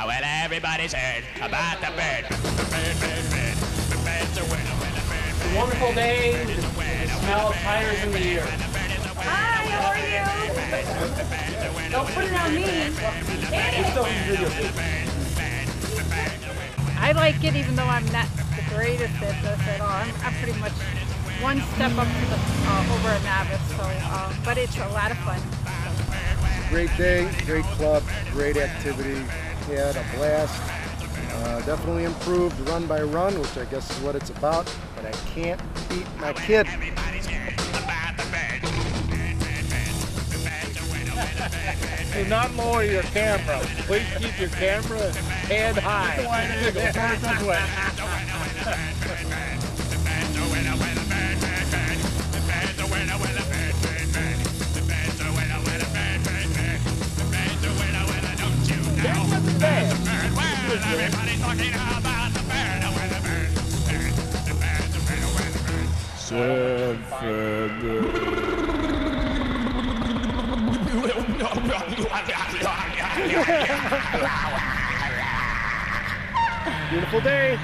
Well, everybody's heard about the bird. The bird's a winner. It's a wonderful day. The smell of tires in the air. Hi, how are you? Don't put it on me. I like it even though I'm not the greatest at this at all. I'm pretty much one step up to the, over a novice, so, but it's a lot of fun. Great day, great club, great activity. We had a blast. Definitely improved run by run, which I guess is what it's about, but I can't beat my kid. Do not lower your camera. Please keep your camera head high. Everybody's talking about the bird. Beautiful day.